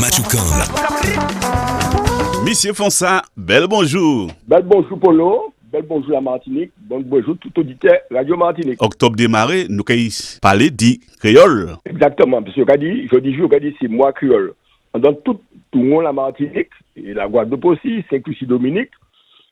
Machoucan. Monsieur Fonsa, bel bonjour. Bel bonjour Polo, bel bonjour la Martinique, bon bonjour tout auditeur Radio Martinique. Octobre démarré, nous allons parler du créole. Exactement, parce que je dis c'est moi créole. Dans tout le monde la Martinique, et la Guadeloupe aussi, Saint-Lucie Dominique,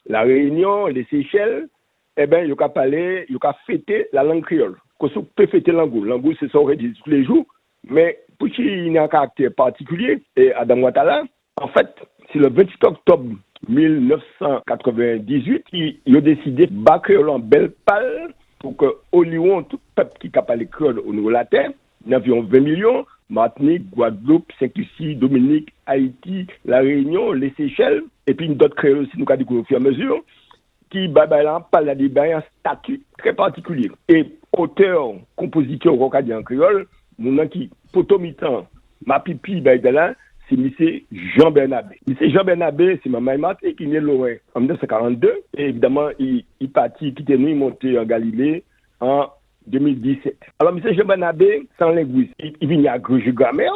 la Réunion, les Seychelles, eh bien, il y a parlé, il y a fêté la langue créole. Qu'on peut fêter l'angoule. L'angoule, c'est ça qu'on dit tous les jours. Mais pour qu'il y ait un caractère particulier, et Adam Ouattara, en fait, c'est le 28 octobre 1998 qu'il a décidé de battre créole en belle pâle pour que au Lyon, tout peuple qui a parlé créole au niveau de la terre, il y a environ 20 millions, Martinique, Guadeloupe, Saint-Lucie, Dominique, Haïti, la Réunion, les Seychelles, et puis d'autres créoles aussi, nous avons découvert au fur et à mesure, qui parlent d'un statut très particulier. Et auteur, compositeur, rocadier en créole, nous qui potomitan, ma pipi, c'est M. Jean Bernabé. M. Jean Bernabé, c'est ma maman qui est né loin en 1942. Et évidemment, il partit, quitter nous, il monté en Galilée en 2017. Alors, M. Jean Bernabé, sans linguiste, il vient à grammaire.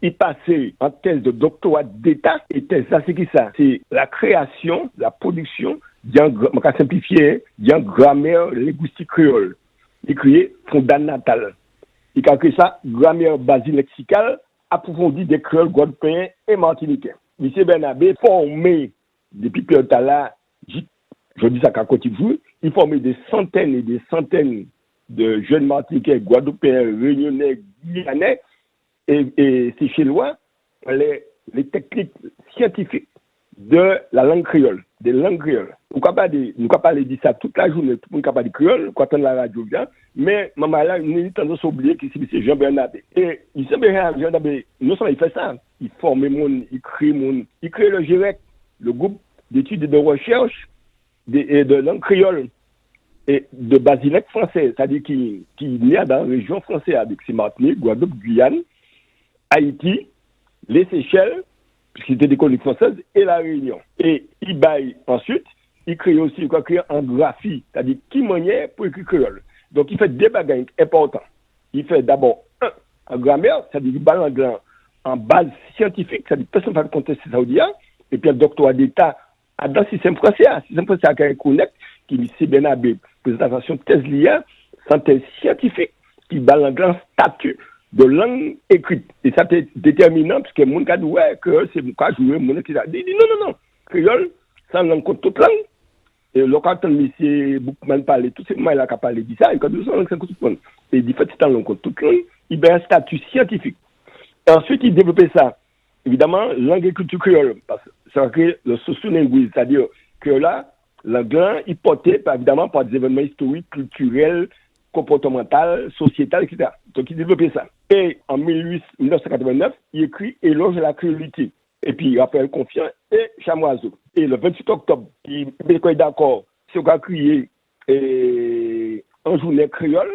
Il passait en thèse de doctorat d'État. Et thèse, ça, c'est qui ça? C'est la création, la production d'un grammaire linguistique créole. Il créé fondamental. Il a créé ça, grammaire basique lexicale, approfondie des créoles guadeloupéens et martiniquais. M. Bernabé formé depuis Piotala, je dis ça qu'à côté de vous, il formait des centaines et des centaines de jeunes martiniquais, guadeloupéens, réunionnais, guyanais et seychellois, les techniques scientifiques de la langue créole, des langues créoles. Nous ne pouvons pas dire ça toute la journée, tout le monde ne peut pas dire créole, quand on la radio vient, mais maman là, nous avons tendance à oublier que c'est M. Jean Bernabé. Et il Jean Bernabé, non seulement il fait ça, il forme le monde, il crée le GIREC, le groupe d'études et de recherche de langue créole et de basilec français, c'est-à-dire qui est né dans la région française, avec ses Martinique, Guadeloupe, Guyane, Haïti, les Seychelles, puisqu'il était des colonies françaises, et la Réunion. Et il baille ensuite, il crée aussi, il crée en graphie, c'est-à-dire qui manière pour écrire créole. Donc il fait deux bagages importants. Il fait d'abord en grammaire, c'est-à-dire il baille en base scientifique, c'est-à-dire personne ne va contester ça au dia, et puis un doctorat d'État dans le système français, qui est connecté, qui est Bernabé, présentation de thèse liée, synthèse scientifique, qui baille un grand statut de langue écrite. Et ça c'est déterminant, parce que mon cas dit, que c'est pourquoi jouer, mon qui dit non, créole, ça langue contre toute langue. Et le quand M. Boukman parlait, tout ce moment il a parlé de ça, et quand nous sommes en tout le monde, et il dit, c'est en langue contre toute langue, il a un statut scientifique. Et ensuite, il développait ça, évidemment, langue et culture créole, parce que ça crée le sociolinguisme, c'est-à-dire que là, l'anglais, il portait, évidemment, par des événements historiques, culturels, comportemental, sociétal, etc. Donc, il développait ça. Et en 1989, il écrit Éloge à la créolité. Et puis, Raphaël Confiant et Chamoiseau. Et le 28 octobre, il est d'accord, c'est qu'on a créé un journée créole,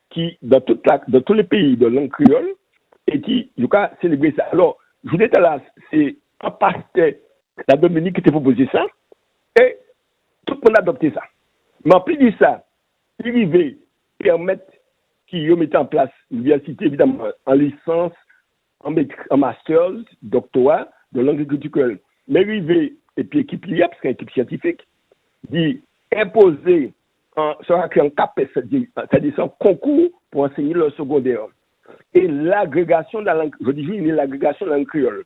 qui, dans tous les pays de langue créole, et qui, il a célébré ça. Alors, je vous dis là, c'est un pasteur, la Dominique qui t'a proposé ça, et tout le monde a adopté ça. Mais en plus de ça, l'arrivée permettre qu'ils mettent en place l'université, évidemment, en licence, en master, doctorat, de langue agriculture. Mais l'arrivée, et puis équipe liée, parce qu'une équipe scientifique, dit imposer sera créé un CAPES, c'est-à-dire un concours pour enseigner le secondaire. Et l'agrégation de la langue, je dis l'agrégation de la langue créole.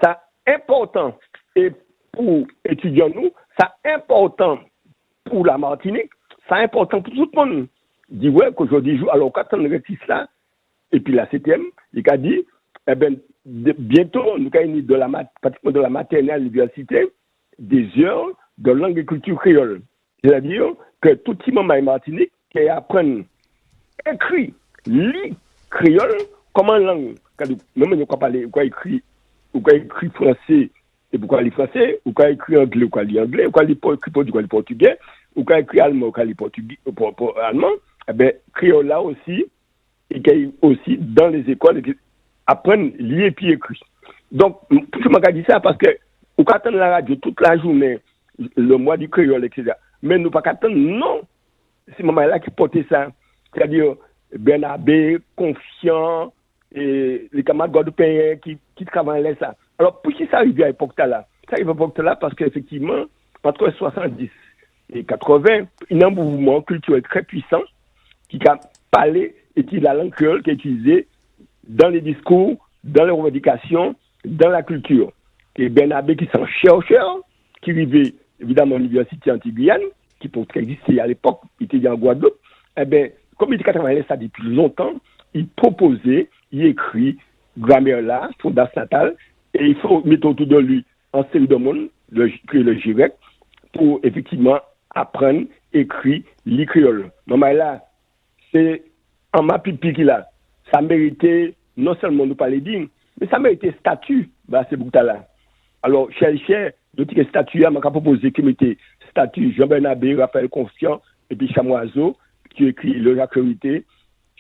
Ça important, et pour étudiants nous, ça important pour la Martinique, c'est important pour tout le monde. Il dit, qu'aujourd'hui, alors quand on réussit ça, et puis la CTM, il a dit, bientôt, nous avons pratiquement de la maternelle à l'université, des heures de langue et culture créole. C'est-à-dire que tout le monde en Martinique, qui apprennent écrit, lit créole, comme en langue. Même si on parler, écrit français, et pourquoi lire français, ou quoi écrit anglais, ou quoi lire anglais, ou quoi lire portugais, ou quoi écrit allemand, ou quoi lire allemand, créole là aussi, et qui aussi dans les écoles, apprennent lire puis écrit. Donc, je m'en dis ça parce que, on attend la radio toute la journée, le mois du créole, etc. Mais nous pas attendre, non, c'est maman là qui portait ça. C'est-à-dire, Bernabé, Confiant, et les camarades guadeloupéens qui travaillaient ça. Alors, pour qui ça arrive à l'époque là? Ça arrive à l'époque là parce qu'effectivement, entre 70 et 80, il y a un mouvement culturel très puissant qui a parlé et qui est la langue créole qui est utilisée dans les discours, dans les revendications, dans la culture. Et Bernabé qui s'en chercheur, qui vivait évidemment à l'université anti-Guyane, qui peut exister à l'époque, il était en Guadeloupe, eh bien, comme il était 80 ça depuis longtemps, il proposait, il écrit grammaire là, fondation natale, et il faut mettre autour de lui un série de monde, le GIREC, pour effectivement apprendre, écrire, lire créole. Maman là, c'est en ma pipi qu'il a. Ça méritait non seulement de parler digne, mais ça méritait statut, bah, c'est beaucoup là. Alors, cher, de tirer statut, m'a proposé que mettait statut Jean-Bernabé, Raphaël Confiant, et puis Chamoiseau, qui écrit le Jacques Vérité.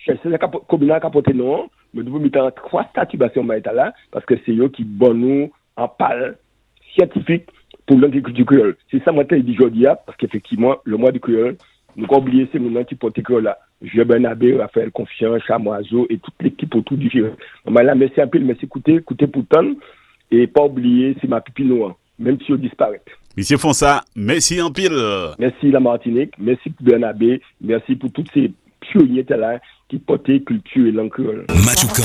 C'est ça combinant capoté non, mais nous mettons trois statuts sur là, parce que c'est eux qui bon nous en parle scientifique pour l'agriculture créole. C'est ça, moi, je dis aujourd'hui, parce qu'effectivement, le mois du créole, nous n'avons pas oublié ces moments qui portent créole là. Jean-Bernabé, Raphaël Confiant, Chamoiseau et toute l'équipe autour du Gérard. Là, merci un peu, merci écoutez pour tant, et pas oublier, c'est ma pipi noire, même si on disparaît. Monsieur Fonsa, merci en pile. Merci la Martinique, merci pour Bernabé, merci pour tous ces pionniers là qui portaient culture et langue créole. Machucan.